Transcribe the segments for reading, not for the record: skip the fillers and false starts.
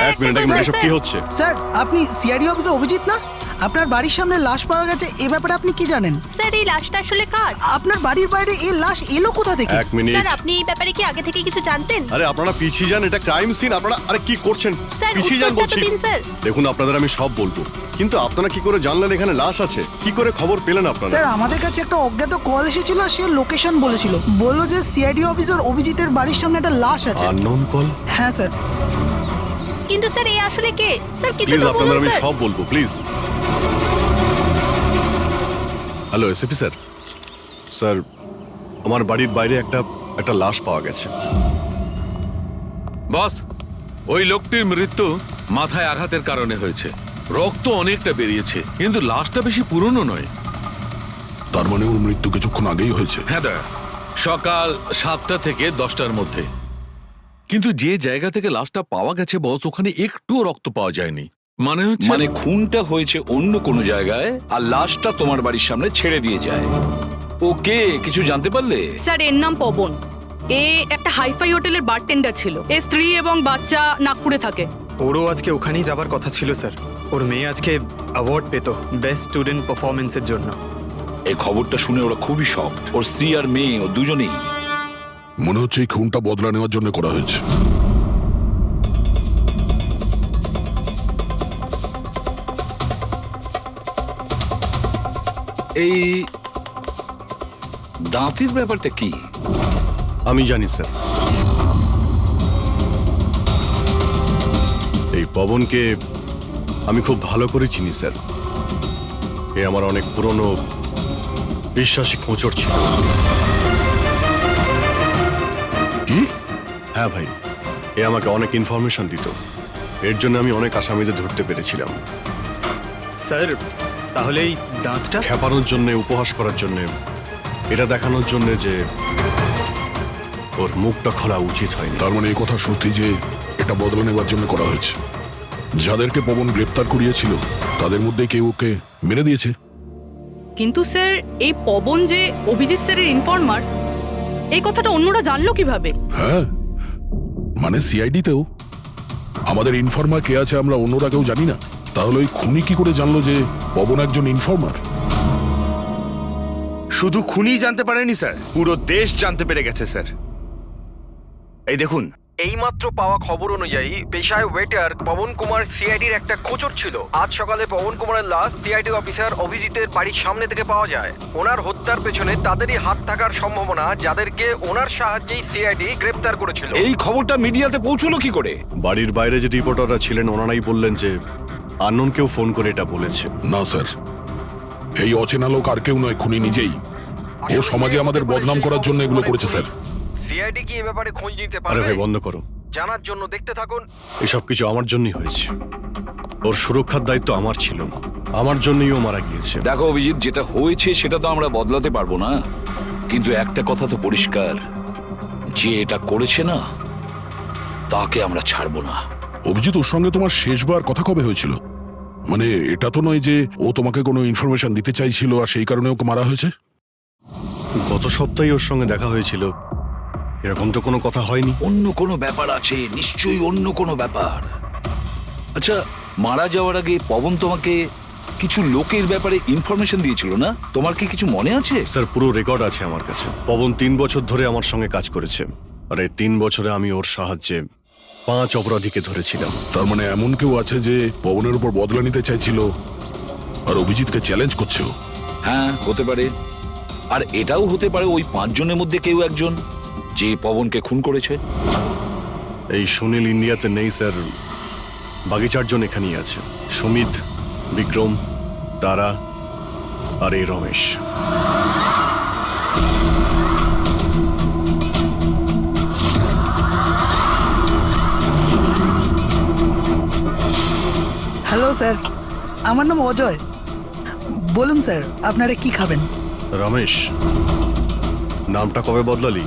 এক মিনিট এসব কি হচ্ছে? স্যার আপনি সিআইডি অফিসার অভিজিৎ না? আপনার বাড়ির সামনে লাশ পাওয়া গেছে, এ ব্যাপারে আপনি কি জানেন? স্যার এই লাশটা আসলে কার? আপনার বাড়ির বাইরে এই লাশ এলো কোথা থেকে? এক মিনিট। স্যার আপনি এই ব্যাপারে কি আগে থেকে কিছু জানতেন? আরে আপনারা পিছিয়ে যান, এটা ক্রাইম সিন। আপনারা আরে কি করছেন? স্যার পিছিয়ে যান উত্তরটা তো বলছি। দিন স্যার। দেখুন আপনাদের আমি সব বলবো, কিন্তু আপনারা কি করে জানলেন এখানে লাশ আছে? কি করে খবর পেলেন আপনারা? স্যার আমাদের কাছে একটা অজ্ঞাত কল এসেছিল, সে লোকেশন বলেছিল, বললো যে সিআইডি অফিসার অভিজিতের বাড়ির সামনে একটা লাশ আছে। Unknown call? হ্যাঁ স্যার। কিন্তু স্যার এই আসলে কে? স্যার কিছু প্লিজ তো আপনাদের বলুন আমি স্যার। সব বলবো, please. Hello SP sir. Sir আমার বাড়ির বাইরে একটা লাশ পাওয়া গেছে। বস, ওই লোকটির মৃত্যু মাথায় আঘাতের কারণে হয়েছে। রক্ত অনেকটা বেরিয়েছে, কিন্তু লাশটা বেশি পুরনো নয়। তার মানে ওর মৃত্যু কিছুক্ষণ আগেই হয়েছে। হ্যাঁ দা, সকাল 7টা থেকে 10টার মধ্যে। কিন্তু যে জায়গা থেকে লাশটা পাওয়া গেছে বস, ওখানে একটুও রক্ত পাওয়া যায়নি। মানে খুনটা হয়েছে অন্য কোনো জায়গায় আর লাশটা তোমার বাড়ির সামনে ছেড়ে দিয়ে যায়। ওকে কিছু জানতে পারলে? স্যার এর নাম পবন। এ একটা হাইফাই হোটেলের বারটেন্ডার ছিল। এর স্ত্রী এবং বাচ্চা নাগপুরে থাকে। ওরও আজকে ওখানেই যাবার কথা ছিল স্যার। ওর মেয়ে আজকে অ্যাওয়ার্ড পেত বেস্ট স্টুডেন্ট পারফরমেন্সের জন্য। এই খবরটা শুনে ওরা খুবই শকড। ওর স্ত্রী আর মেয়ে ও দুজনেই। মনে হচ্ছে এই খুনটা বদলা নেওয়ার জন্য করা হয়েছে। এই দাঁতের ব্যাপারটা কি? আমি জানি স্যার। এই পবনকে আমি খুব ভালো করে চিনি স্যার। এ আমার অনেক পুরনো বিশ্বাসী খোঁচর ছিল। কি? হ্যাঁ ভাই, এ আমাকে অনেক ইনফরমেশন দিত। এর জন্য আমি অনেক আসামিদের ধরতে পেরেছিলাম। স্যার তাহলে এই দাঁতটা? খেপানোর জন্য, উপহাস করার জন্য, এটা দেখানোর জন্য যে ওর মুখটা খোলা উচিত হয়নি। তার মানে এই কথা সত্যি যে এটা বদলা নেওয়ার জন্য করা হয়েছে। যাদেরকে পবন গ্রেপ্তার করিয়েছিল তাদের মধ্যে কেউ ওকে মেরে দিয়েছে। কিন্তু স্যার এই পবন যে অভিজিৎ স্যারের ইনফরমার, এই কথাটা অন্যরা জানলো কিভাবে? হ্যাঁ, মানে সিআইডিতেও আমাদের ইনফরমার কে আছে আমরা অন্যরা কেউ জানি না। তাহলে ওই খুনি কি করে জানলো যে পবন একজন ইনফরমার? শুধু খুনি জানতে পারেনি স্যার, পুরো দেশ জানতে পেরে গেছে স্যার। এই দেখুন, এইমাত্র পাওয়া খবর অনুযায়ী পেশায় ওয়েটার পবন কুমার সিআইডির একটা খোঁচর ছিল। আজ সকালে পবন কুমারের লাশ সিআইডি অফিসার অভিজিতের বাড়ির সামনে থেকে পাওয়া যায়। ওনার হত্যার পেছনে তাদেরই হাত থাকার সম্ভাবনা, যাদেরকে ওনার সাহায্যেই সিআইডি গ্রেপ্তার করেছিল। এই খবরটা মিডিয়াতে পৌঁছলো কি করে? বাড়ির বাইরে যে রিপোর্টাররা ছিলেন ওনারাই বললেন যে আননোন কেউ ফোন করে এটা বলেছে। না স্যার, এই অচেনা লোক আর কেউ নয়, খুনি নিজেই। ও সমাজে আমাদের বদনাম করার জন্য এগুলো করেছে স্যার। সিআইডি কি এ ব্যাপারে খোঁজ নিতে আরে পারবে? ভাই বন্ধ করো, জানার জন্য দেখতে থাকুন। এসব কিছু আমার জন্যই হয়েছে। ওর সুরক্ষার দায়িত্ব আমার ছিল, আমার জন্যই ও মারা গিয়েছে। দেখো অভিজিৎ, যেটা হয়েছে সেটা তো আমরা বদলাতে পারবো না, কিন্তু একটা কথা তো পরিষ্কার, যে এটা করেছে না তাকে আমরা ছাড়বো না। অভিজিৎ, ওর সঙ্গে তোমার শেষবার কথা কবে হয়েছিল? মানে এটা তো নয় যে ও তোমাকে কোনো ইনফরমেশন দিতে চাইছিল আর সেই কারণে ওকে মারা হয়েছে? গত সপ্তাহে ওর সঙ্গে দেখা হয়েছিল, এরকম তো কোনো কথা হয়নি। অন্য কোনো ব্যাপার আছে, নিশ্চয়ই অন্য কোনো ব্যাপার। আচ্ছা, মারা যাওয়ার আগে পবন তোমাকে কিছু লোকের ব্যাপারে ইনফরমেশন দিয়েছিল না? তোমার কি কিছু মনে আছে? স্যার পুরো রেকর্ড আছে আমার কাছে। পবন 3 বছর ধরে আমার সঙ্গে কাজ করেছে, আর এই 3 বছরে আমি ওর সাহায্যে 5 অপরাধীকে ধরেছিলাম। তার মানে এমন কেউ আছে যে পবনের উপর বদলা নিতে চাইছিল আর অভিজিৎকে চ্যালেঞ্জ করছে? হ্যাঁ, হতে পারে। আর এটাও হতে পারে ওই 5 জনের মধ্যে কেউ একজন যে পবনকে খুন করেছে। এই সুনীল ইন্ডিয়াতে নেই স্যার, বাকি 4 জন এখানেই আছে। সুমিত, বিক্রম, তারা আর এই রমেশ। হ্যালো স্যার, আমার নাম অজয়। বলুন স্যার, আপনারা কি খাবেন? রমেশ, নামটা কবে বদলালি?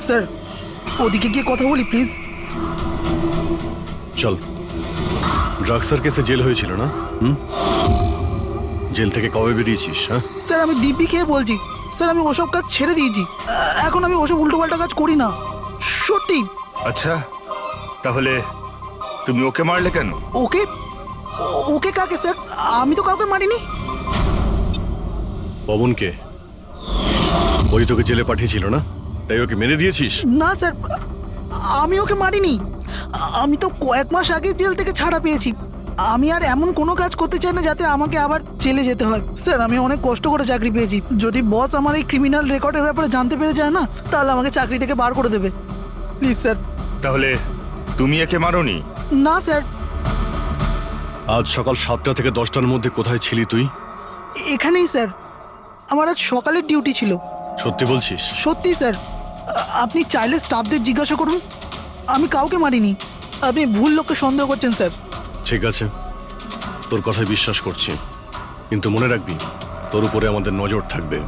স্যার ওদিকে গিয়ে কথা বলি প্লিজ। চল। ড্রাগসের কেসে জেল হয়েছিল না? জেল থেকে কবে বেরিয়েছিস? হ্যাঁ স্যার আমি দিব্যি খেয়ে বলছি, স্যার আমি ওসব কাজ ছেড়ে দিয়েছি। এখন আমি ওসব উল্টোপাল্টা কাজ করি না। সত্যি। আচ্ছা, তাহলে তুমি ওকে মারলে কেন? ওকে? ওকে কাকে স্যার? আমি তো কাউকে মারিনি। পবনকে? ওই তোকে জেলে পাঠিয়েছিল না, তাই ওকে মেরে দিয়েছিস? না স্যার, আমি ওকে মারিনি। আমি তো কয়েক মাস আগে জেল থেকে ছাড়া পেয়েছি। আমি আর এমন কোনো কাজ করতে চাই না যাতে আমাকে আবার জেলে যেতে হয়। স্যার, আমি অনেক কষ্ট করে চাকরি পেয়েছি। যদি বস আমার এই ক্রিমিনাল রেকর্ডের ব্যাপারে জানতে পেরে যায় না, তাহলে আমাকে চাকরি থেকে বার করে দেবে। Please sir. তাহলে তুমি একে মারোনি? না স্যার। আজ সকাল 7টা থেকে 10টার মধ্যে কোথায় ছিলি তুই? এখানেই স্যার। আমার আজ সকালের ডিউটি ছিল। সত্যি বলছিস? সত্যি স্যার। আপনি চাইলে স্টাফদের জিজ্ঞাসা করুন, আমি কাউকে মারিনি। আপনি ভুল লোককে সন্দেহ করছেন স্যার। ঠিক আছে, তোর কথায় বিশ্বাস করছি, কিন্তু মনে রাখবি তোর উপরে আমাদের নজর থাকবে।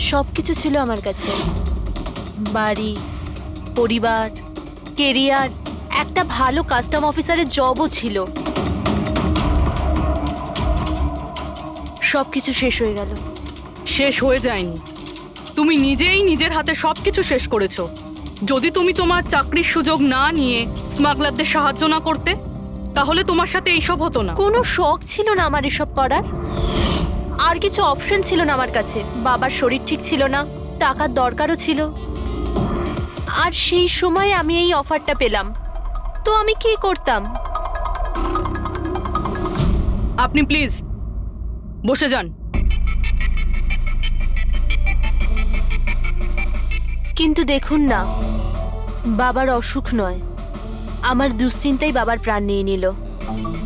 সব কিছু ছিল আমার কাছে, বাড়ি, পরিবার, কেরিয়ার, একটা ভালো কাস্টম অফিসারের জবও ছিল। সব কিছু শেষ হয়ে গেল। শেষ হয়ে যায়নি, তুমি নিজেই নিজের হাতে সবকিছু শেষ করেছো। যদি তুমি তোমার চাকরির সুযোগ না নিয়ে স্মাগলারদের সাহায্য না করতে, তাহলে তোমার সাথে এইসব হতো না। কোনো শখ ছিল না আমার এসব করার, আর কিছু অপশন ছিল না আমার কাছে। বাবার শরীর ঠিক ছিল না, টাকার দরকারও ছিল, আর সেই সময় আমি এই অফারটা পেলাম, তো আমি কি করতাম? আপনি প্লিজ বসে যান। কিন্তু দেখুন না, বাবার অসুখ নয়, আমার দুশ্চিন্তাই বাবার প্রাণ নিয়ে নিল।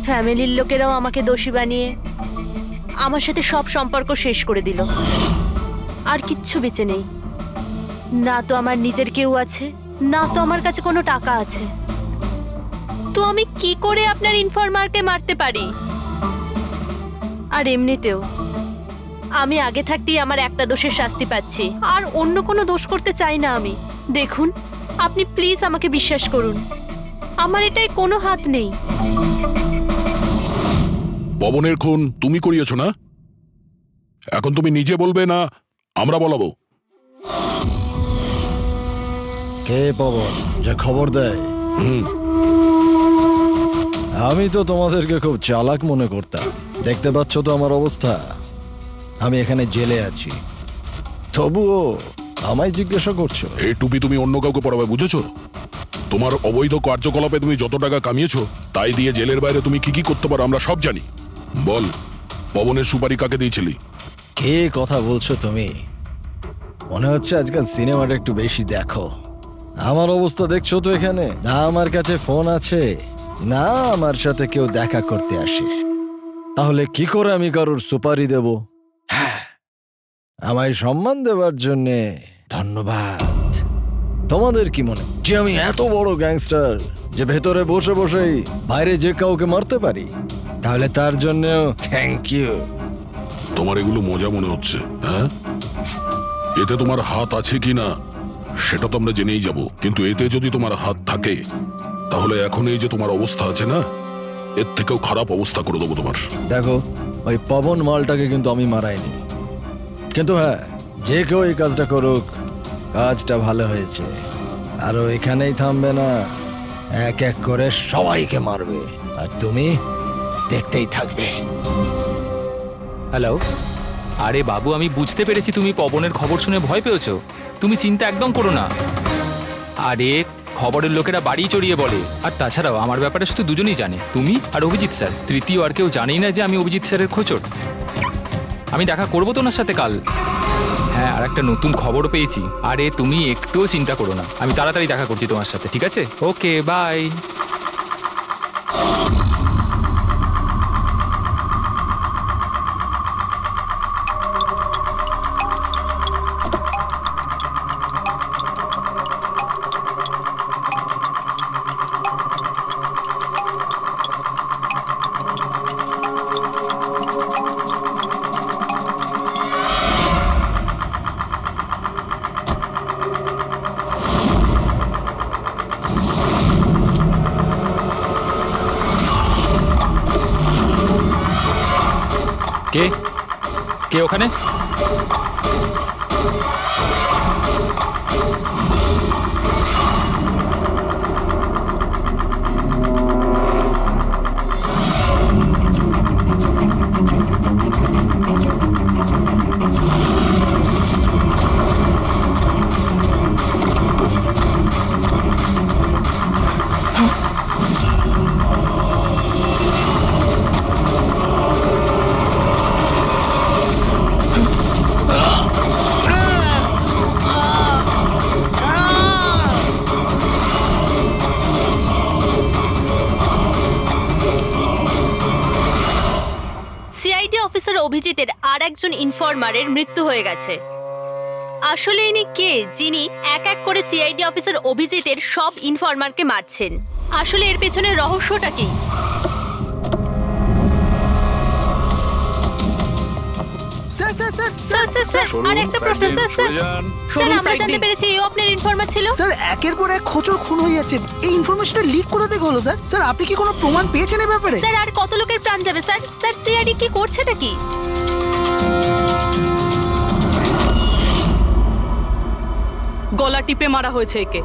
ফ্যামিলির লোকেরাও আমাকে দোষী বানিয়ে আমার সাথে সব সম্পর্ক শেষ করে দিল। আর কিচ্ছু বেঁচে নেই, না তো আমার নিজের কেউ আছে, না তো আমার কাছে কোনো টাকা আছে। তো আমি কি করে আপনার ইনফরমারকে মারতে পারি? আর এমনিতেও আমি আগে থাকতেই আমার একটা দোষের শাস্তি পাচ্ছি, আর অন্য কোনো দোষ করতে চাই না আমি। দেখুন, আপনি প্লিজ আমাকে বিশ্বাস করুন, আমার এটায় কোনো হাত নেই। পবনের খুন তুমি করিয়েছো না? এখন তুমি নিজে বলবে না আমরা বলাবো? কে পবন যে খবর দেয়? আমি তো তোমাদেরকে খুব চালাক মনে করতাম। দেখতে পাচ্ছ তো আমার অবস্থা, আমি এখানে জেলে আছি, তবুও আমায় জিজ্ঞাসা করছো? এই টুপি তুমি অন্য কাউকে পরাবে, বুঝেছো? তোমার অবৈধ কার্যকলাপে তুমি যত টাকা কামিয়েছো তাই দিয়ে জেলের বাইরে তুমি কি কি করতে পারো আমরা সব জানি। বল, পবনের সুপারি কাকে দিয়েছিলি? কে কথা বলছো তুমি? মনে হচ্ছে আজকাল সিনেমাটা একটু বেশি দেখো। আমার অবস্থা দেখছো তো এখানে, না আমার কাছে ফোন আছে, না আমার সাথে কেউ দেখা করতে আসে। তাহলে কি করে আমি কারোর সুপারি দেব? আমায় সম্মান দেওয়ার জন্যে ধন্যবাদ। তোমাদের কি মনে যে আমি এত বড় গ্যাংস্টার যে ভেতরে বসে বসেই বাইরে যে কাউকে মারতে পারি? তাহলে তার জন্যও থ্যাংক ইউ। তোমার এগুলো মজা মনে হচ্ছে, হ্যাঁ? এতে তোমার হাত আছে কি না সেটা তো আমরা জেনেই যাব, কিন্তু এতে যদি তোমার হাত থাকে তাহলে এখন এই যে তোমার অবস্থা আছে না, এর থেকেও খারাপ অবস্থা করে দেবো তোমার। দেখো, ওই পবন মালটাকে কিন্তু আমি মারাইনি, কিন্তু হ্যাঁ, যে কেউ এই কাজটা করুক, কাজটা ভালো হয়েছে। আরো এখানেই থামবে না, এক এক করে সবাইকে মারবে, আর তুমি দেখতেই থাকবে। হ্যালো, আরে বাবু, আমি বুঝতে পেরেছি তুমি পবনের খবর শুনে ভয় পেয়েছো। তুমি চিন্তা একদম করো না। আরে খবরের লোকেরা বাড়ি চড়িয়ে বলে, আর তাছাড়াও আমার ব্যাপারে শুধু দুজনেই জানে, তুমি আর অভিজিৎ স্যার। তৃতীয় আর কেউ জানেই না যে আমি অভিজিৎ স্যারের খোঁচর। আমি দেখা করবো তো ওনার সাথে কাল। হ্যাঁ, আর একটা নতুন খবরও পেয়েছি। আরে তুমি একটুও চিন্তা করো না, আমি তাড়াতাড়ি দেখা করছি তোমার সাথে, ঠিক আছে? ওকে, বাই। কে কে ওখানে? সিআইডি অফিসার অভিজিতের আর একজন ইনফরমারের মৃত্যু হয়ে গেছে। আসলে ইনি কে যিনি এক এক করে সিআইডি অফিসার অভিজিতের সব ইনফরমারকে মারছেন? আসলে এর পেছনের রহস্যটা কি? স্যার স্যার স্যার স্যার আর একটা প্রশ্ন স্যার স্যার স্যার আমরা জানতে পেরেছি এও আপনার ইনফরমার ছিল। স্যার একের পর এক খোঁচর খুন হয়ে যাচ্ছে, এই ইনফরমেশনটা লিক কোথা থেকে হলো স্যার? স্যার আপনি কি কোনো প্রমাণ পেয়েছেন এই ব্যাপারে? স্যার আর কত লোকের প্রাণ যাবে স্যার? স্যার সিআইডি কি করছেটা কি? গলা টিপে মারা হয়েছে একে।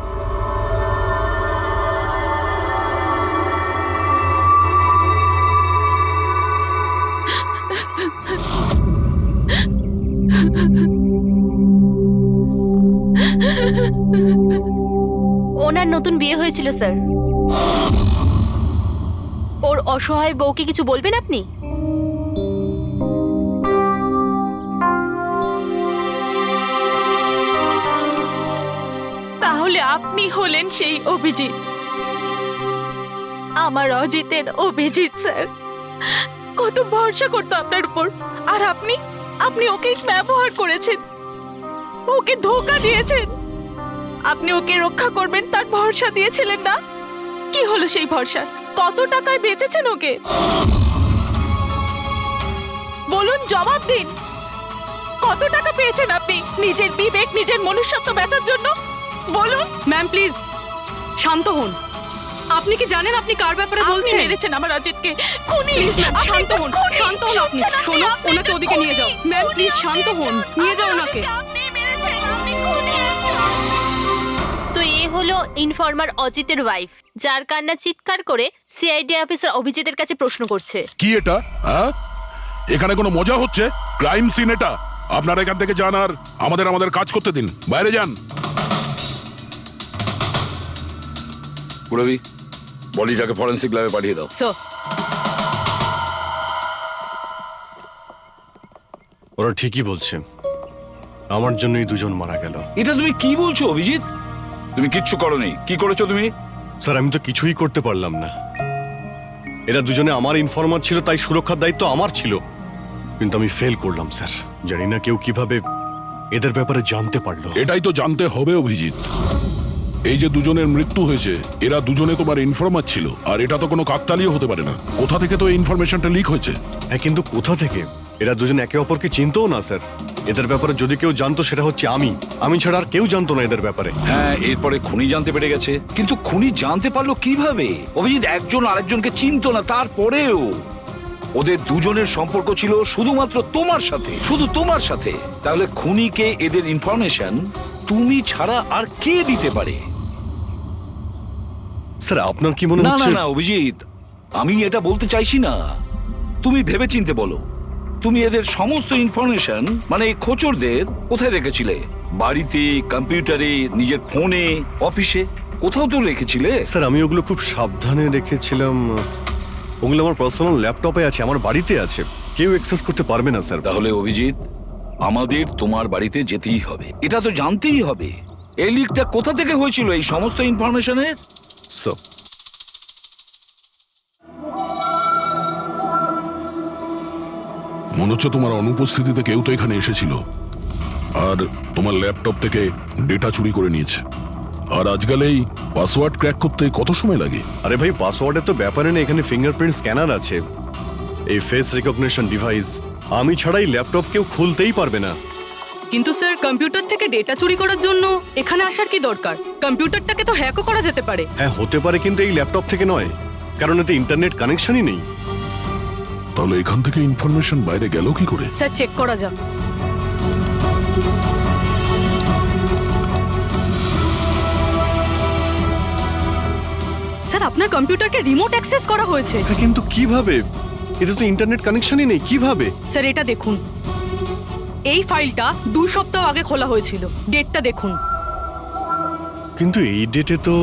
ওনার নতুন বিয়ে হয়েছিল স্যার। ওর অসহায় বউকে কিছু বলবেন আপনি? তাহলে আপনি হলেন সেই অভিজিৎ, আমার অজিতের অভিজিৎ স্যার। কত ভরসা করতো আপনার উপর, আর আপনি আপনি ওকে ব্যবহার করেছেন, ওকে ধোঁকা দিয়েছেন। আপনি ওকে রক্ষা করবেন তার ভরসা দিয়েছিলেন না? কি হলো সেই ভরসা? কত টাকায় বেচেছেন ওকে? বলুন, জবাব দিন। কত টাকা পেয়েছেন আপনি নিজের বিবেক, নিজের মনুষ্যত্ব বেচার জন্য? বলুন। ম্যাম প্লিজ শান্ত হন। আপনি কি জানেন আপনি কার ব্যাপারে বলছেন? মেরেছেন আমার অজিতকে, খুনি। প্লিজ ম্যাম শান্ত হন, শান্ত হন আপনি। শোনো, ওনাকে ওদিকে নিয়ে যাও। ম্যাম প্লিজ শান্ত হন, নিয়ে যাও ওনাকে। আপনি মেরেছেন, আপনি খুনি একজন। তো এ হলো ইনফরমার অজিতের ওয়াইফ, যার কান্না চিৎকার করে সিআইডি অফিসার অভিজিতের কাছে প্রশ্ন করছে। কি এটা? হ্যাঁ, এখানে কোনো মজা হচ্ছে? ক্রাইম সিন এটা। আপনারা এখান থেকে যান আর আমাদের কাজ করতে দিন। বাইরে যান। পুরবি, বডিটাকে ফরেন্সিক ল্যাবে পাঠিয়ে দাও। স্যার ওরা ঠিকই বলছে, আমার জন্যই দুজন মারা গেল। এটা তুমি কি বলছো অভিজিৎ? তুমি কিচ্ছু করোনি। কি করেছো তুমি? স্যার আমি তো কিছুই করতে পারলাম না। এরা দুজনে আমার ইনফরমার ছিল, তাই সুরক্ষার দায়িত্ব আমার ছিল, কিন্তু আমি ফেল করলাম স্যার। জানি না কেউ কিভাবে এদের ব্যাপারে জানতে পারলো। এটাই তো জানতে হবে অভিজিৎ। এই যে দুজনের মৃত্যু হয়েছে, এরা দুজনে তোমার ইনফরমার ছিল, আর এটা তো কোনো কাকতালীয় হতে পারে না। কোথা থেকে তো এই ইনফরমেশনটা লিক হয়েছে? হ্যাঁ, কিন্তু কোথা থেকে? এরা দুজন একে অপরকে চিনতও না স্যার। এদের ব্যাপারে যদি কেউ জানতো সেটা হচ্ছে আমি ছাড়া আর কেউ জানতো না এদের ব্যাপারে। হ্যাঁ, এরপরে খুনি জানতে পেরে গেছে। কিন্তু খুনি জানতে পারলো কিভাবে? অভিজিৎ একজন আরেকজনকে চিনতো না, তারপরেও ওদের দুজনের সম্পর্ক ছিল শুধুমাত্র তোমার সাথে, শুধু তোমার সাথে। তাহলে খুনিকে এদের ইনফরমেশন তুমি ছাড়া আর কে দিতে পারে? স্যার আপনার কি মনে না না হচ্ছে? না অভিজিৎ, আমি এটা বলতে চাইছি না। তুমি ভেবেচিন্তে বলো, তুমি এদের সমস্ত ইনফরমেশন মানে খোঁচরদের কোথায় রেখেছিলে? বাড়িতে, কম্পিউটারে, নিজের ফোনে, অফিসে, কোথাও তো রেখেছিলে। স্যার আমি ওগুলো খুব সাবধানে রেখেছিলাম। ওগুলো আমার পার্সোনাল ল্যাপটপে আছে, আমার বাড়িতে আছে, কেউ অ্যাক্সেস করতে পারবে না স্যার। তাহলে অভিজিৎ, আমাদের তোমার বাড়িতে যেতেই হবে, এটা তো জানতেই হবে এই লিকটা কোথা থেকে হয়েছিল এই সমস্ত ইনফরমেশনের। স্যার মনে হচ্ছে তোমার অনুপস্থিতিতে কেউ তো এখানে এসেছিল আর তোমার ল্যাপটপ থেকে ডেটা চুরি করে নিয়েছে। আর আজকাল এই পাসওয়ার্ড ক্র্যাক করতে কত সময় লাগে? আরে ভাই, পাসওয়ার্ডের তো ব্যাপারে নেই, এখানে ফিঙ্গারপ্রিন্ট স্ক্যানার আছে, এই ফেস রিকগনিশন ডিভাইস। আমি ছাড়াই ল্যাপটপ কেউ খুলতেই পারবে না। কিন্তু স্যার, কম্পিউটার থেকে ডেটা চুরি করার জন্য এখানে আসার কি দরকার? কম্পিউটারটাকে তো হ্যাকও করা যেতে পারে। হ্যাঁ হতে পারে, কিন্তু এই ল্যাপটপ থেকে নয়, কারণ এতে ইন্টারনেট কানেকশনই নেই। তাহলে এখান থেকে ইনফরমেশন বাইরে গেল কি করে? স্যার চেক করা যাক। স্যার আপনার কম্পিউটারকে রিমোট অ্যাক্সেস করা হয়েছে। কিন্তু কিভাবে? এতে তো ইন্টারনেট কানেকশনই নেই, কিভাবে? স্যার এটা দেখুন, এই ফাইলটা 2 সপ্তাহ আগে খোলা হয়েছিল, ডেটটা দেখুন। কিন্তু এই ডেটে তো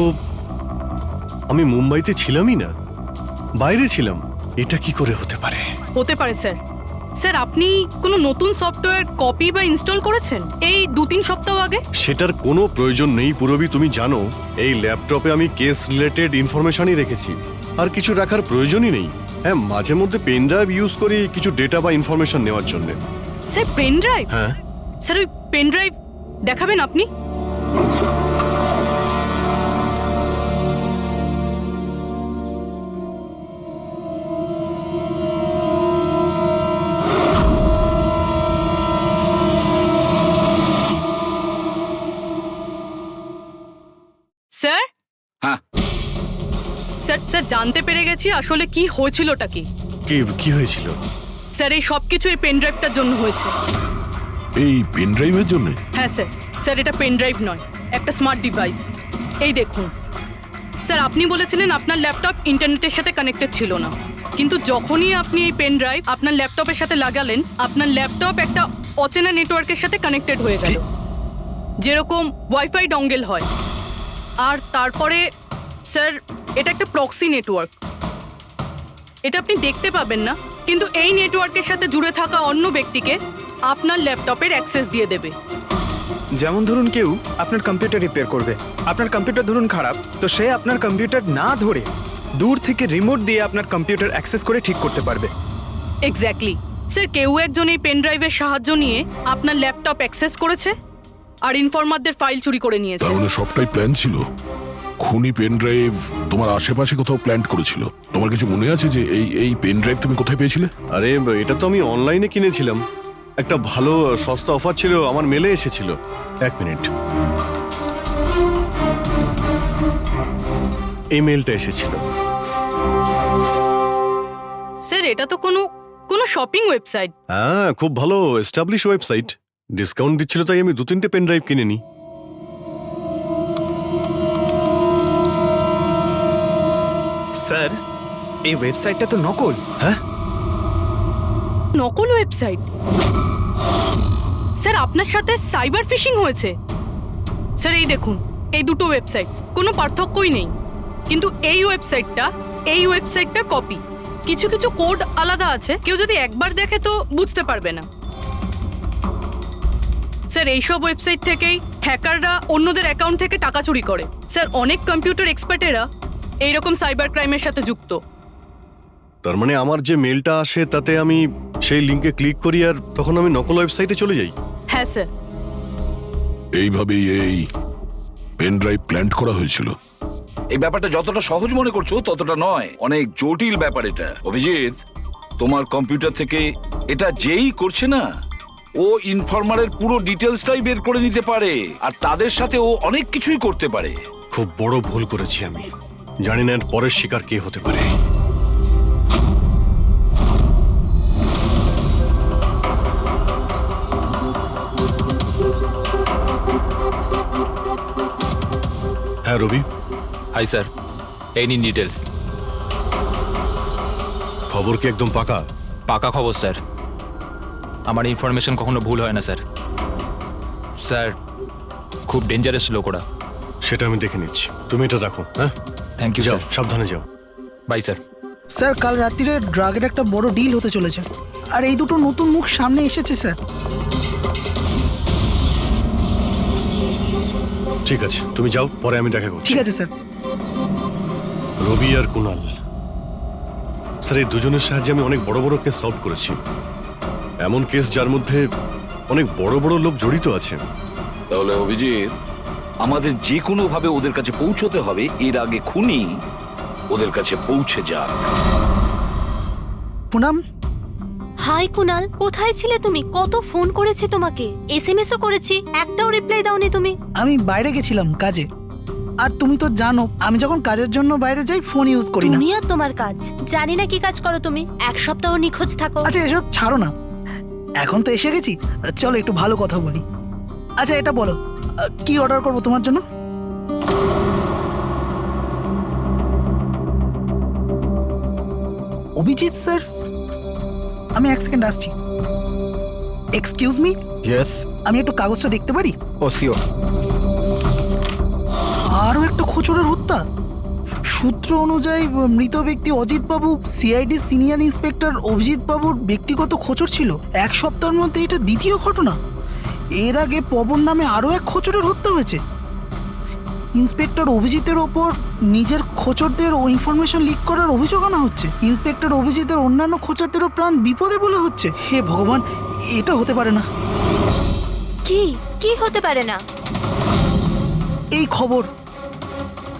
আমি মুম্বাইতে ছিলামই না, বাইরে ছিলাম। এটা কি করে হতে পারে? হতে পারে স্যার। স্যার আপনি কোনো নতুন সফটওয়্যার কপি বা ইনস্টল করেছেন এই 2-3 সপ্তাহ আগে? সেটার কোনো প্রয়োজন নেই পুরবি, তুমি জানো এই ল্যাপটপে আমি কেস রিলেটেড ইনফরমেশনই রেখেছি, আর কিছু রাখার প্রয়োজনই নেই। হ্যাঁ, মাঝে মধ্যে পেন ড্রাইভ ইউজ করি কিছু ডেটা বা ইনফরমেশন নেওয়ার জন্য। Sir pen drive? হ্যাঁ স্যার ওই পেন ড্রাইভ দেখাবেন আপনি? স্যার? হ্যাঁ। স্যার স্যার জানতে পেরে গেছি আসলে কি হয়েছিলটা কি। কি হয়েছিল? স্যার এই সব কিছু এই পেন ড্রাইভটার জন্য হয়েছে। এই পেন ড্রাইভের জন্য? হ্যাঁ স্যার। স্যার এটা পেন ড্রাইভ নয়, একটা স্মার্ট ডিভাইস। এই দেখুন স্যার, আপনি বলেছিলেন আপনার ল্যাপটপ ইন্টারনেটের সাথে কানেক্টেড ছিল না, কিন্তু যখনই আপনি এই পেন ড্রাইভ আপনার ল্যাপটপের সাথে লাগালেন, আপনার ল্যাপটপ একটা অচেনা নেটওয়ার্কের সাথে কানেক্টেড হয়ে গেল, যেরকম ওয়াইফাই ডঙ্গেল হয়। আর তারপরে স্যার এটা একটা প্রক্সি নেটওয়ার্ক। এটা আপনি দেখতে পাবেন না, কিন্তু এই নেটওয়ার্কের সাথে জুড়ে থাকা অন্য ব্যক্তিকে আপনার ল্যাপটপের অ্যাক্সেস দিয়ে দেবে। যেমন ধরুন কেউ আপনার কম্পিউটার রিপেয়ার করবে, আপনার কম্পিউটার ধরুন খারাপ, তো সে আপনার কম্পিউটার না ধরে দূর থেকে রিমোট দিয়ে আপনার কম্পিউটার অ্যাক্সেস করে ঠিক করতে পারবে। এক্স্যাক্টলি স্যার, কেউ একজন এই পেন ড্রাইভের সাহায্য নিয়ে আপনার ল্যাপটপ অ্যাক্সেস করেছে আর ইনফরমারদের ফাইল চুরি করে নিয়েছে। তার মানে সবটাই প্ল্যান ছিল। খুনি পেন ড্রাইভ তোমার আশেপাশে কোথাও প্ল্যান্ট করেছিল। তোমার কিছু মনে আছে যে এই পেন ড্রাইভ তুমি কোথায় পেয়েছিলে? আরে এটা তো আমি অনলাইনে কিনেছিলাম, একটা ভালো সস্তা অফার ছিল, আমার মেলে এসেছিল। 1 মিনিট, এই মেলটা এসেছিল। স্যার এটা তো কোনো শপিং ওয়েবসাইট। হ্যাঁ, খুব ভালো এস্টাবলিশ ওয়েবসাইট, ডিসকাউন্ট দিচ্ছিল তাই আমি 2-3টে পেন ড্রাইভ কিনে নিই। স্যার এই ওয়েবসাইটটা তো নকল। হ্যাঁ, নকল ওয়েবসাইট? স্যার আপনার সাথে সাইবার ফিশিং হয়েছে। স্যার এই দেখুন, এই দুটো ওয়েবসাইট কোনো পার্থক্যই নেই, কিন্তু এই ওয়েবসাইটটার কপি। কিছু কিছু কোড আলাদা আছে, কেউ যদি একবার দেখে তো বুঝতে পারবে না। স্যার এইসব ওয়েবসাইট থেকেই হ্যাকাররা অন্যদের অ্যাকাউন্ট থেকে টাকা চুরি করে। স্যার অনেক কম্পিউটার এক্সপার্টেরা এইরকম সাইবার ক্রাইমের সাথে যুক্ত। তার মানে আমার যে মেলটা আসে তাতে আমি সেই লিঙ্কে ক্লিক করি আর তখন আমি নকল ওয়েবসাইটে চলে যাই। হ্যাঁ স্যার। এইভাবেই এই পেন ড্রাইভ প্ল্যান্ট করা হয়েছিল। এই ব্যাপারটা যতটা সহজ মনে করছো ততটা নয়, অনেক জটিল ব্যাপার এটা। অভিজিৎ, তোমার কম্পিউটার থেকে এটা যেই করছে না, ও ইনফরমারের পুরো ডিটেলসটাই বের করে নিতে পারে, আর তাদের সাথে ও অনেক কিছুই করতে পারে। খুব বড় ভুল করেছি আমি, জানি না এর পরের শিকার কে হতে পারে। হ্যাঁ রবি। হাই স্যার, এই নিন ডিটেলস। খবর কি একদম পাকা? পাকা খবর স্যার, আমার ইনফরমেশন কখনো ভুল হয় না স্যার। স্যার খুব ডেঞ্জারাস লোক ওরা। সেটা আমি দেখে নিচ্ছি, তুমি এটা রাখো। হ্যাঁ, থ্যাংক ইউ যাও, স্যার। সাবধানে যাও। By sir. স্যার কাল রাত্রিরে ড্রাগের একটা বড় ডিল হতে চলেছে, আর এই দুটো নতুন মুখ সামনে এসেছে স্যার। ঠিক আছে, তুমি যাও, পরে আমি দেখা করছি। ঠিক আছে স্যার। রবি আর কুনাল, স্যার এই দুজনের সাহায্যে আমি অনেক বড় বড় কেস সলভ করেছি, এমন কেস যার মধ্যে অনেক বড় বড় লোক জড়িত আছে। তাহলে অভিজিৎ, আমাদের যে কোনো ভাবে ওদের কাছে পৌঁছতে হবে, এর আগে খুনি ওদের কাছে পৌঁছে যাক। পুনাম। হাই কুনাল, কোথায় ছিলে তুমি? কত ফোন করেছি তোমাকে, এসএমএসও করেছি, একটাও রিপ্লাই দাওনি তুমি। আমি বাইরে গেছিলাম কাজে, আর তুমি তো জানো আমি যখন কাজের জন্য বাইরে যাই ফোন ইউজ করি না। তুমি আর তোমার কাজ, জানি না কি কাজ করো তুমি, এক সপ্তাহ নিখোঁজ থাকো। আচ্ছা এসব ছাড়ো না, এখন তো এসে গেছি, চলো একটু ভালো কথা বলি। আচ্ছা এটা বলো, কি অর্ডার করবো তোমার জন্য? অভিজিৎ স্যার, আমি এক সেকেন্ড আসছি। Excuse me, yes. আমি একটু কাগজটা দেখতে পারি? ও শিওর। আরও একটা খোঁচরের হত্যা। সূত্র অনুযায়ী মৃত ব্যক্তি অজিত বাবু সিআইডি সিনিয়র ইন্সপেক্টর অভিজিৎ বাবুর ব্যক্তিগত খোঁচর ছিল। এক সপ্তাহের মধ্যে এটা দ্বিতীয় ঘটনা। এর আগে পবন নামে আরও এক খোঁচরের হত্যা হয়েছে। ইন্সপেক্টর অভিজিতের ওপর নিজের খোঁচরদের ও ইনফরমেশন লিক করার অভিযোগ আনা হচ্ছে। ইন্সপেক্টর অভিজিতের অন্যান্য খোঁচরদেরও প্রাণ বিপদে বলে হচ্ছে। হে ভগবান, এটা হতে পারে না। কি কি হতে পারে না? এই খবর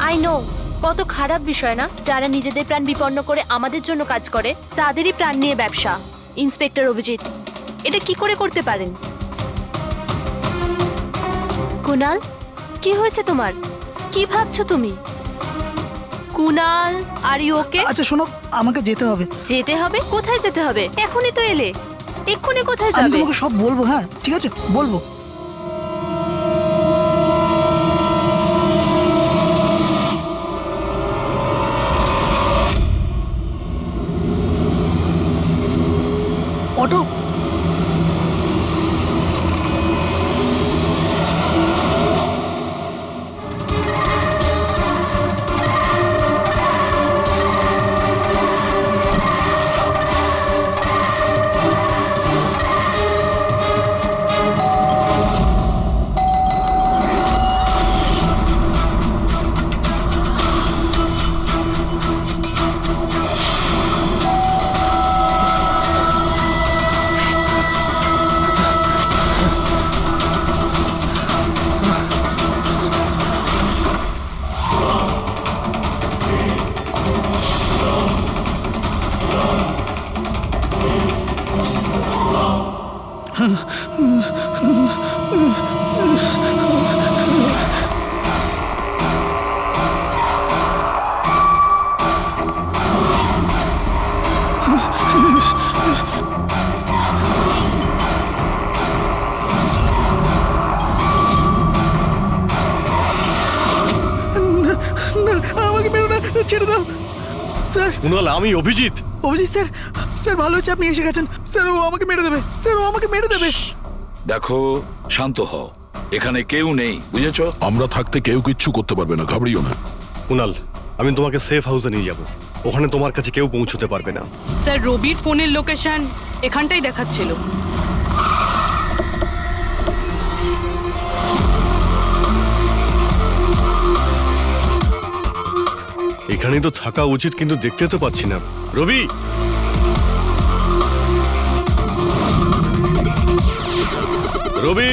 আই নো, কত খারাপ বিষয় না? যারা নিজেদের প্রাণ বিপন্ন করে আমাদের জন্য কাজ করে তাদেরই প্রাণ নিয়ে ব্যবসা। ইন্সপেক্টর অভিজিৎ এটা কি করে করতে পারেন? কুনাল, কি হয়েছে তোমার? কি ভাবছো তুমি? Kunal, are you okay? আচ্ছা শোনো, আমাকে যেতে হবে। যেতে হবে? কোথায় যেতে হবে? এখনই তো এলে, এক্ষুনি কোথায় আমি যাবে? তোমাকে সব বলবো। হ্যাঁ ঠিক আছে, বলবো। অটো, আমাকে মেরো না, ছেড়ে দাও স্যার। কুনাল, আমি অভিজিৎ। অভিজিৎ স্যার, স্যার ভালো হচ্ছে আপনি এসে গেছেন। স্যার ও আমাকে মেরে দেবে, স্যার ও আমাকে মেরে দেবে। দেখো, শান্ত হও, এখানে কেউ নেই, বুঝেছো? আমরা থাকতে কেউ কিচ্ছু করতে পারবে না, ঘাবড়িও না। কুনাল, আমি তোমাকে সেফ হাউসে নিয়ে যাব। ওখানে তোমার কাছে কেউ পৌঁছতে পারবে না। স্যার রবির ফোনের লোকেশন এখানটাই দেখাচ্ছিল। এখানেই তো থাকা উচিত, কিন্তু দেখতে তো পাচ্ছি না। রবি, রবি,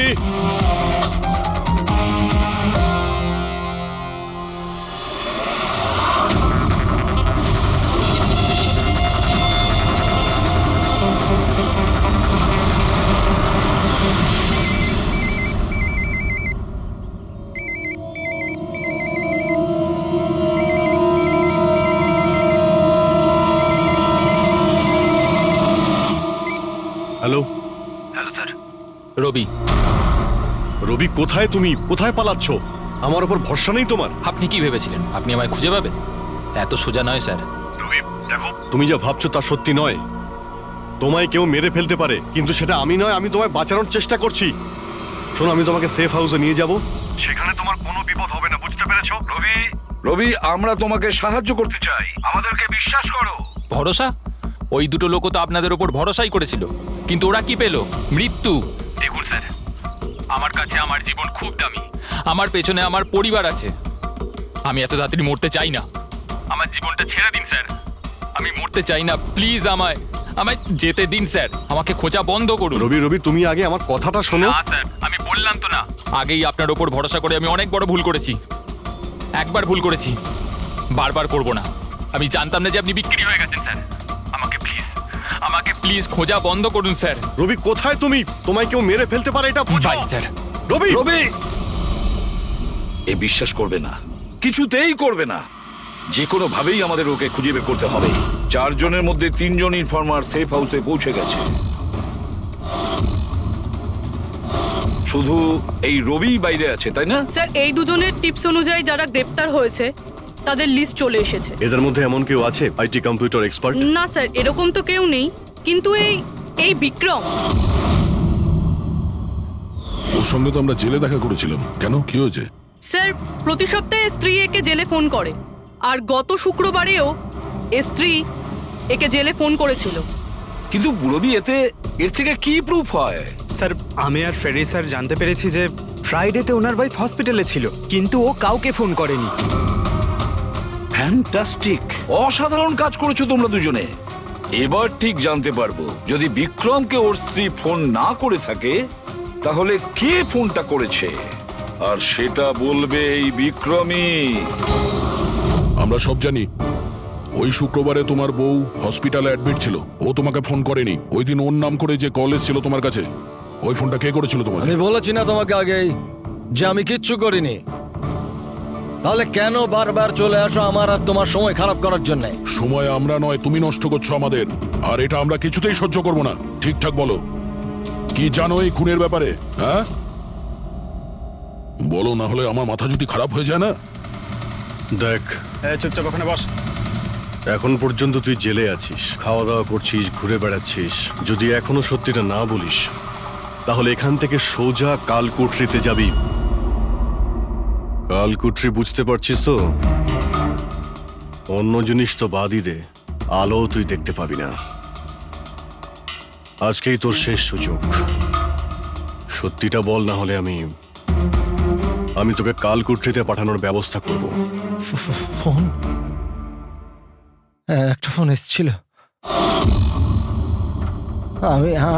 হ্যালো। রবি, রবি কোথায়? তুমি কোথায় পালাচ্ছ? আমার উপর ভরসা নেই তোমার? আপনি কি ভেবেছিলেন আপনি আমায় খুঁজে পাবেন? এত সোজা নয় স্যার। রবি দেখো, তুমি যা ভাবছো তা সত্যি নয়। তোমায় কেউ মেরে ফেলতে পারে, কিন্তু সেটা আমি নয়। আমি তোমায় বাঁচানোর চেষ্টা করছি। শোনো, আমি তোমাকে সেফ হাউসে নিয়ে যাব। সেখানে তোমার কোনো বিপদ হবে না, বুঝতে পেরেছো? রবি, রবি, আমরা তোমাকে সাহায্য করতে চাই, আমাদেরকে বিশ্বাস করো। ভরসা? ওই দুটো লোকও তো আপনাদের ওপর ভরসাই করেছিল, কিন্তু ওরা কি পেল? মৃত্যু। দেখুন স্যার, আমার কাছে আমার জীবন খুব দামি। আমার পেছনে আমার পরিবার আছে। আমি এত তাড়াতাড়ি মরতে চাই না। আমার জীবনটা ছেড়ে দিন স্যার, আমি মরতে চাই না। প্লিজ আমায় আমায় যেতে দিন স্যার, আমাকে খোঁজা বন্ধ করুন। রবি, রবি তুমি আগে আমার কথাটা শোনো। না স্যার, আমি বললাম তো না, আগেই আপনার ওপর ভরসা করে আমি অনেক বড় ভুল করেছি। একবার ভুল করেছি, বারবার করব না। আমি জানতাম না যে আপনি বিক্রি হয়ে গেছেন স্যার। আমাকে প্লিজ খোঁজা বন্ধ করুন স্যার। রবি কোথায় তুমি? তোমায় কেউ মেরে ফেলতে পারে, এটা বোঝো। By sir. রবি, রবি, এ বিশ্বাস করবে না, কিছুতেই করবে না। যে কোনো ভাবেই আমাদের ওকে খুঁজে বের করতে হবে। 4 জনের মধ্যে 3 জন ইনফর্মার সেফ হাউসে পৌঁছে গেছে। শুধু এই রবি বাইরে আছে, তাই না? স্যার এই দুজনের টিপস অনুযায়ী যারা গ্রেপ্তার হয়েছে তাদের লিস্ট চলে এসেছে। এদের মধ্যে এমন কেউ আছে আইটি কম্পিউটার এক্সপার্ট? না স্যার, এরকম তো কেউ নেই, কিন্তু এই বিক্রম। ওর সঙ্গে তো আমরা জেলে দেখা করেছিলাম, কেন কি হয়েছে? স্যার প্রতি সপ্তাহে স্ত্রী একে জেলে ফোন করে, আর গত শুক্রবারেও স্ত্রী একে জেলে ফোন করেছিল। কিন্তু রবি এর থেকে কি প্রুফ হয়? স্যার আমি আর ফেরি স্যার জানতে পেরেছি যে ফ্রাইডেতে ওনার ওয়াইফ হসপিটালে ছিল, কিন্তু ও কাউকে ফোন করেনি। ফ্যান্টাস্টিক, অসাধারণ কাজ করেছো তোমরা দুজনে। এবার ঠিক জানতে পারবো যদি বিক্রমকে ওর স্ত্রী ফোন না করে থাকে তাহলে কে ফোনটা করেছে, আর সেটা বলবে এই বিক্রমই। আমরা সব জানি ওই শুক্রবারে তোমার বউ হসপিটালে অ্যাডমিট ছিল, ও তোমাকে ফোন করেনি। ওই দিন ওর নাম করে যে কল এসেছিল তোমার কাছে, ওই ফোনটা কে করেছিল তোমাকে? আমি বলেছি না তোমাকে আগেই যে আমি কিচ্ছু করিনি? তাহলে কেন বারবার চলে আসো আমার আর তোমার সময় খারাপ করার জন্য? সময় আমরা নয়, তুমি নষ্ট করছো আমাদের, আর এটা আমরা কিছুতেই সহ্য করব না। ঠিকঠাক বলো, কি জানো এই খুনের ব্যাপারে? হ্যাঁ বলো, না হলে আমার মাথা যদি খারাপ হয়ে যায় না। দেখ, চুপচাপ ওখানে বস। এখন পর্যন্ত তুই জেলে আছিস, খাওয়া দাওয়া করছিস, ঘুরে বেড়াচ্ছিস। যদি এখনো সত্যিটা না বলিস তাহলে এখান থেকে সোজা কালকুটরিতে যাবি। কালকুটরি বুঝতে পারছিস তো? অন্য জিনিস তো বাদই দে, আলো তুই দেখতে পাবি না। আজকেই তোর শেষ সুযোগ। সত্যিটা বল, না হলে আমি তোকে কালকুটরিতে পাঠানোর ব্যবস্থা করব। ফোন, একটা ফোন এসেছিল।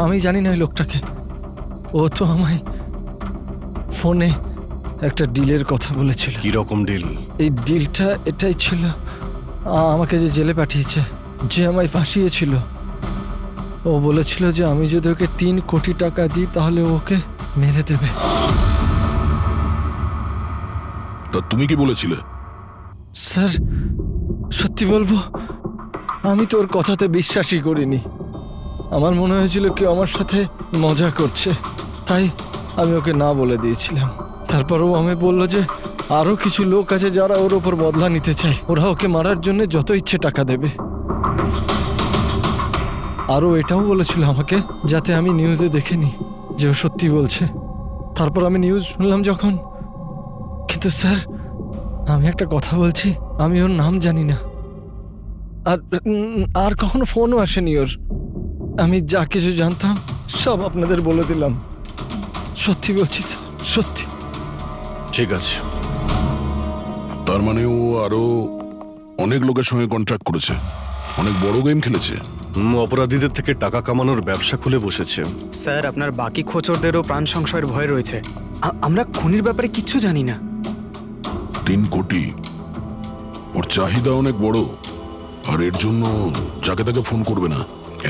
আমি জানি না ওই লোকটাকে। ও তো আমায় ফোনে একটা ডিলের কথা বলেছিল। কি রকম ডিল? এই ডিলটা এটাই ছিল, আমাকে যে জেলে পাঠিয়েছে, যে আমায় ফাঁসিয়েছিল, ও বলেছিল যে আমি যদি ওকে 3 কোটি টাকা দিই তাহলে ওকে মেরে দেবে। তা তুমি কি বলেছিলে? স্যার সত্যি বলবো, আমি তোর কথাতে বিশ্বাসই করিনি। আমার মনে হয়েছিল কেউ আমার সাথে মজা করছে, তাই আমি ওকে না বলে দিয়েছিলাম। তারপর ও আমি বলল যে আরো কিছু লোক আছে যারা ওর ওপর বদলা নিতে চায়, ওরা ওকে মারার জন্য যত ইচ্ছে টাকা দেবে। আরও এটাও বলেছিল আমাকে যাতে আমি নিউজে দেখে নিই যে ও সত্যি বলছে। তারপর আমি নিউজ শুনলাম যখন। কিন্তু স্যার আমি একটা কথা বলছি, আমি ওর নাম জানি না, আর কখনো ফোনও আসেনি ওর। আমি যা কিছু জানতাম সব আপনাদের বলে দিলাম। সত্যি বলছি স্যার, সত্যি। ঠিক আছে। তার মানে ও আরো অনেক লোকের সঙ্গে কন্ট্রাক্ট করেছে, অনেক বড় গেম খেলেছে। অপরাধীদের থেকে টাকা কামানোর ব্যবসা খুলে বসেছে। স্যার আপনার বাকি খোঁচরদেরও প্রাণ সংশয়ের ভয় রয়েছে। আমরা খুনির ব্যাপারে কিচ্ছু জানি না। 3 কোটি, ওর চাহিদা অনেক বড়, আর এর জন্য যাকে তাকে ফোন করবে না,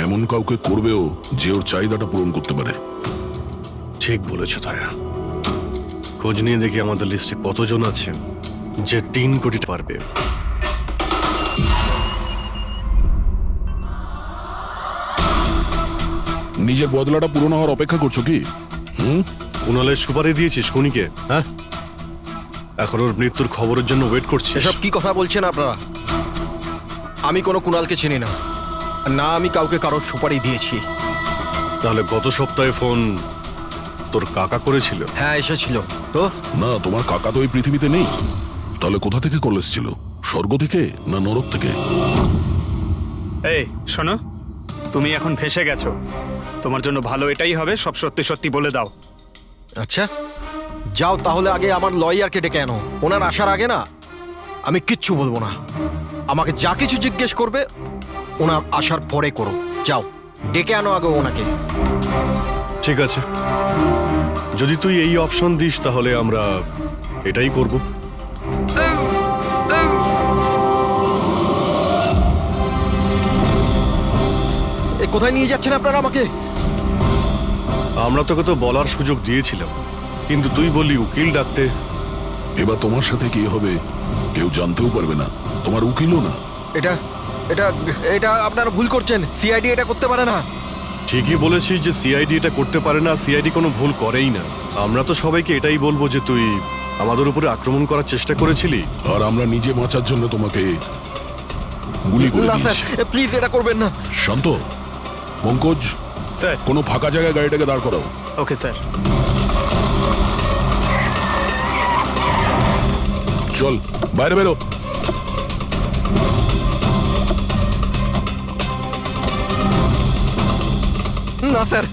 এমন কাউকে করবেও যে ওর চাহিদাটা পূরণ করতে পারে। ঠিক বলেছ তায়া। খোঁজ নিয়ে দেখি আমাদের লিস্টে কতজন আছে যে 3 কোটি পারবে। নিজের বদলাটা পূরণ হওয়ার অপেক্ষা করছো কি? কুণালের সুপারি দিয়েছিস খুনিকে? হ্যাঁ, এখন ওর মৃত্যুর খবরের জন্য ওয়েট করছিস? এসব কি কথা বলছেন আপনারা? আমি কোনো কুণালকে চিনি না, না আমি কাউকে কারোর সুপারি দিয়েছি। তাহলে গত সপ্তাহে ফোন তোর কাকা করেছিল? হ্যাঁ এসেছিল তো। না, তোমার কাকা তো এই পৃথিবীতে নেই। তাহলে কোথা থেকে কল এসেছিল? স্বর্গ থেকে না নরক থেকে? এই শোনো, তুমি এখন ফেঁসে গেছো। তোমার জন্য ভালো এটাই হবে সব সত্যি সত্যি বলে দাও। আচ্ছা যাও তাহলে, আগে আমার লয়ারকে ডেকে আনো। ওনার আসার আগে না আমি কিচ্ছু বলবো না। আমাকে যা কিছু জিজ্ঞেস করবে ওনার আসার পরে করো। যাও ডেকে আনো আগে ওনাকে। ঠিক আছে, যদি তুই এই অপশন দিস তাহলে আমরা এটাই করব। কোথায় নিয়ে যাচ্ছেন আপনারা আমাকে? আমরা তোকে তো বলার সুযোগ দিয়েছিলাম, কিন্তু তুই বললি উকিল ডাকতে। এবার তোমার সাথে কি হবে কেউ জানতেও পারবে না, তোমার উকিলও না। এটা এটা এটা আপনারা ভুল করছেন, সিআইডি এটা করতে পারে না। ঠিকই বলেছিস যে সিআইডি এটা করতে পারে না, সিআইডি কোনো ভুল করেই না। আমরা তো সবাইকে এটাই বলবো যে তুই আমাদের উপরে আক্রমণ করার চেষ্টা করেছিলি। আর আমরা নিজে বাঁচার জন্য তোমাকে গুলি করে না স্যার, দিয়েছি। প্লিজ এটা করবেন না। শান্ত, পঙ্কজ, স্যার। কোনো ফাঁকা জায়গায় গাড়িটাকে দাঁড় করাও। Okay sir. চল বাইরে বেরো। না স্যার,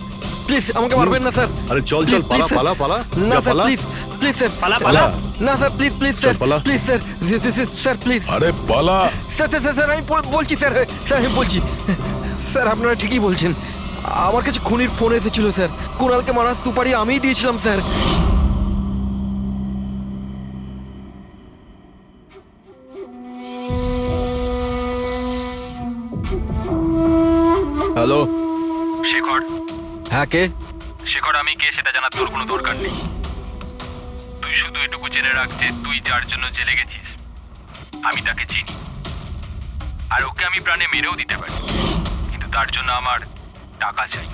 প্লিজ আমাকে মারবেন না স্যার। আরে চল চল, Please, পালা please, পালা পালা, না যা স্যার, পালা। প্লিজ প্লিজ স্যার, পালা, পালা। না স্যার, প্লিজ প্লিজ চল, স্যার, পালা। Please sir, sir please. আরে পালা। স্যার স্যার স্যার, আমি বলছি স্যার, স্যার আমি বলছি স্যার, আপনারা ঠিকই বলছেন। আমার কাছে খুনির ফোন এসেছিল স্যার, কুণালকে মারার সুপারি আমিই দিয়েছিলাম স্যার। হ্যালো শেখর, হ্যাঁ কে? শেখর আমি কে সেটা জানার তোর কোনো দরকার নেই। তুই শুধু এটুকু জেনে রাখ যে তুই যার জন্য জেলে গেছিস আমি তাকে চিনি, আর ওকে আমি প্রাণে মেরেও দিতে পারি, কিন্তু তার জন্য আমার টাকা চাই।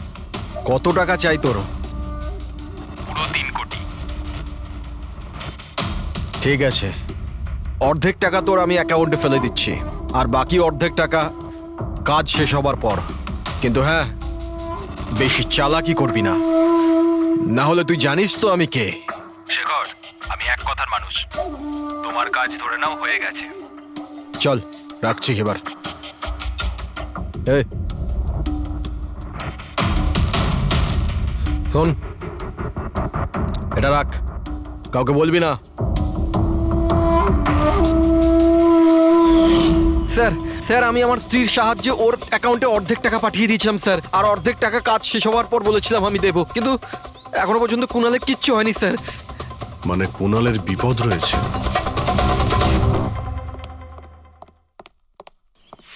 কত টাকা চাই তোর? পুরো 3 কোটি। ঠিক আছে, অর্ধেক টাকা তোর আমি অ্যাকাউন্টে ফেলে দিচ্ছি, আর বাকি অর্ধেক টাকা কাজ শেষ হবার পর। কিন্তু হ্যাঁ, বেশি চালাকি করবি না, না হলে তুই জানিস তো আমি কে। শেখর, আমি এক কথার মানুষ, তোমার কাজ ধরে নাও হয়ে গেছে। চল রাখছি এবার। এই শোন, এটা রাখ, কাউকে বলবি না। স্যার স্যার, আমি আমার স্ত্রীর সাহায্যে ওর অ্যাকাউন্টে অর্ধেক টাকা পাঠিয়ে দিয়েছিলাম স্যার, আর অর্ধেক টাকা কাজ শেষ হওয়ার পর বলেছিলাম আমি দেবো, কিন্তু এখনো পর্যন্ত কুণালের কিচ্ছু হয়নি স্যার। মানে কুণালের বিপদ রয়েছে।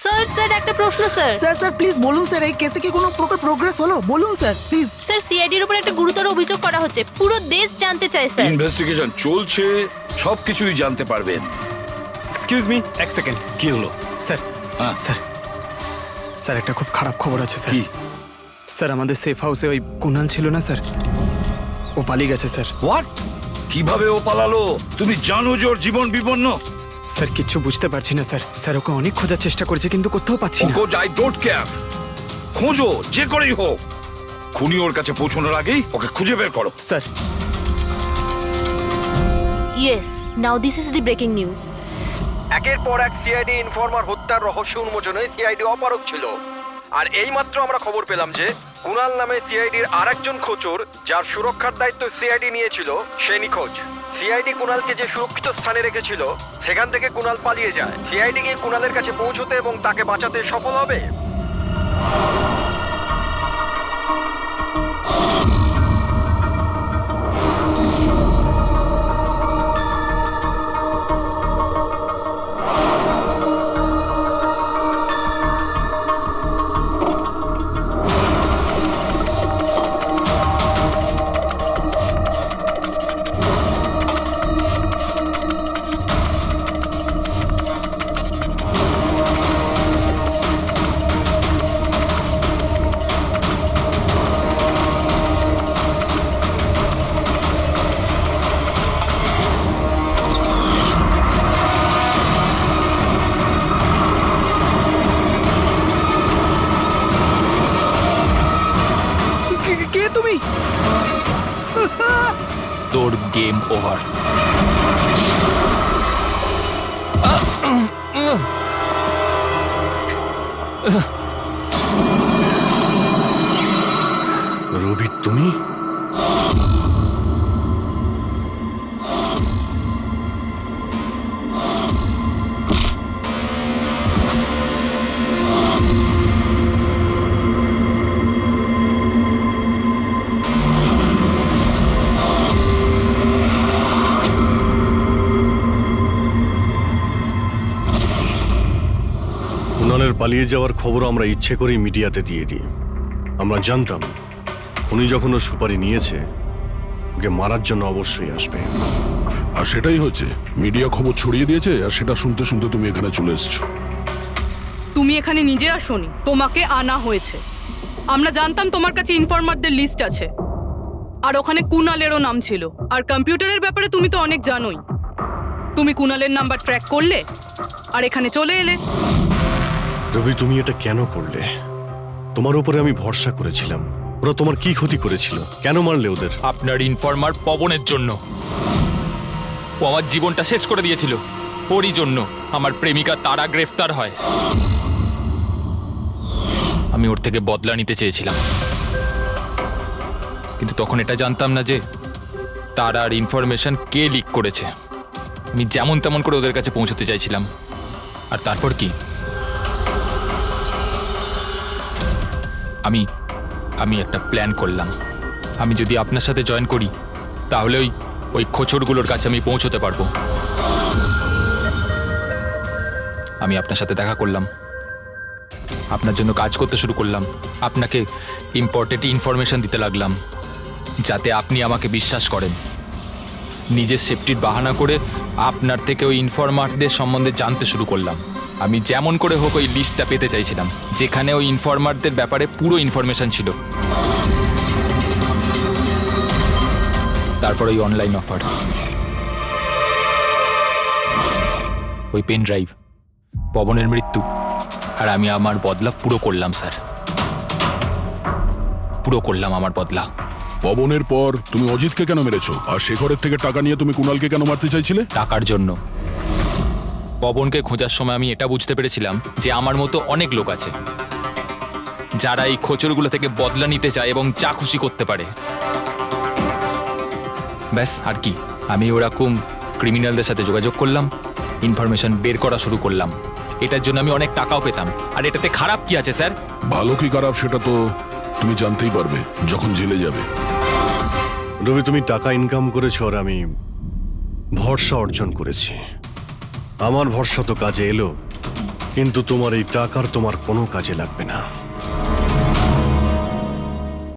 স্যার স্যার একটা প্রশ্ন স্যার। স্যার স্যার প্লিজ বলুন স্যার, এই কেসে কি কোনো প্রকার প্রোগ্রেস হলো? বলুন স্যার প্লিজ। স্যার সিআইডির উপর একটা গুরুতর অভিযোগ করা হচ্ছে, পুরো দেশ জানতে চায় স্যার। ইনভেস্টিগেশন চলছে, সবকিছুই জানতে পারবেন। এক্সকিউজ মি, এক সেকেন্ড। কি হলো? স্যার, হ্যাঁ। স্যার, স্যার একটা খুব খারাপ খবর আছে স্যার। কি? স্যার আমাদের সেফ হাউসে ওই কুণাল ছিল না স্যার, ও পালিয়ে গেছে স্যার। হোয়াট? কিভাবে ও পালালো? তুমি জানো যে ওর জীবন বিপন্ন? স্যার কিচ্ছু বুঝতে পারছি না স্যার। স্যার ওকে অনেক খোঁজার চেষ্টা করেছে কিন্তু কোথাও পাচ্ছি না। ওকে আই ডোন্ট কেয়ার, খোঁজো যে করেই হোক, খুনি ওর কাছে পৌঁছানোর আগেই ওকে খুঁজে বের করো। Sir yes, now this is the breaking news. একের পর এক সিআইডি ইনফর্মার হত্যার রহস্য উন্মোচনে সিআইডি অপারগ ছিল, আর এইমাত্র আমরা খবর পেলাম যে কুণাল নামে সিআইডির আরেকজন খোঁচর, যার সুরক্ষার দায়িত্ব সিআইডি নিয়েছিল, সে নিখোঁজ। সিআইডি কুণালকে যে সুরক্ষিত স্থানে রেখেছিল সেখান থেকে কুণাল পালিয়ে যায়। সিআইডি গিয়ে কুণালের কাছে পৌঁছতে এবং তাকে বাঁচাতে সফল হবে। কে তুমি? তোর গেম ওভার। রবি তুমি? কুণালের পালিয়ে যাওয়ার খবর আমরা ইচ্ছে করেই মিডিয়াতে দিয়ে দিই। আমরা জানতাম খুনি যখন ওর সুপারি নিয়েছে ওকে মারার জন্য অবশ্যই আসবে। আর সেটাই হচ্ছে, মিডিয়া খবর ছড়িয়ে দিয়েছে আর সেটা শুনতে শুনতে তুমি এখানে চলে এসেছো। তুমি এখানে নিজে আসোনি, তোমাকে আনা হয়েছে। আমরা জানতাম তোমার কাছে ইনফরমারদের লিস্ট আছে, আর ওখানে কুনালেরও নাম ছিল। আর কম্পিউটারের ব্যাপারে তুমি তো অনেক জানোই। তুমি কুনালের নাম্বার ট্র্যাক করলে আর এখানে চলে এলে। রবি, তুমি এটা কেন করলে? তোমার উপরে আমি ভরসা করেছিলাম। ওরা তোমার কি ক্ষতি করেছিল? কেন মারলে ওদের? আপনার ইনফরমার পবনের জন্য। ও আমার জীবনটা শেষ করে দিয়েছিল। ওরই জন্য আমার প্রেমিকা তারা গ্রেফতার হয়। আমি ওর থেকে বদলা নিতে চেয়েছিলাম, কিন্তু তখন এটা জানতাম না যে তারার ইনফরমেশন কে লিক করেছে। আমি যেমন তেমন করে ওদের কাছে পৌঁছতে চাইছিলাম। আর তারপর কি, আমি একটা প্ল্যান করলাম। আমি যদি আপনার সাথে জয়েন করি তাহলে ওই খোঁচরগুলোর কাছে আমি পৌঁছতে পারবো। আমি আপনার সাথে দেখা করলাম, আপনার জন্য কাজ করতে শুরু করলাম, আপনাকে ইম্পর্টেন্ট ইনফরমেশন দিতে লাগলাম যাতে আপনি আমাকে বিশ্বাস করেন। নিজের সেফটির বাহানা করে আপনার থেকে ওই ইনফরমারদের সম্বন্ধে জানতে শুরু করলাম। আমি যেমন করে হোক ওই লিস্টটা পেতে চাইছিলাম যেখানে ওই ইনফরমারদের ব্যাপারে পুরো ইনফরমেশন ছিল। তারপর ওই অনলাইন অফার, ওই পেন ড্রাইভ, পবনের মৃত্যু, আর আমি আমার বদলা পুরো করলাম স্যার। পুরো করলাম আমার বদলা। পবনের পর তুমি অজিতকে কেন মেরেছো? আর শেখরের থেকে টাকা নিয়ে তুমি কুণালকে কেন মারতে চাইছিলে? টাকার জন্য। পবনকে খোঁজার সময় আমি এটা বুঝতে পেরেছিলাম যে আমার মতো অনেক লোক আছে যারা এই খোঁচরগুলো থেকে বদলা নিতে চায় এবং যা খুশি করতে পারে। ব্যাস, আর কি। আমি ওরকম ক্রিমিনালদের সাথে যোগাযোগ করলাম, ইনফরমেশন বের করা শুরু করলাম। এটার জন্য আমি অনেক টাকাও পেতাম। আর এটাতে খারাপ কি আছে স্যার? ভালো কি খারাপ সেটা তো তুমি জানতেই পারবে যখন জেলে যাবে। রবি, তুমি টাকা ইনকাম করেছো আর আমি ভরসা অর্জন করেছি। আমার ভরসা তো কাজে এলো, কিন্তু তোমার এই টাকার তোমার কোনো কাজে লাগবে না।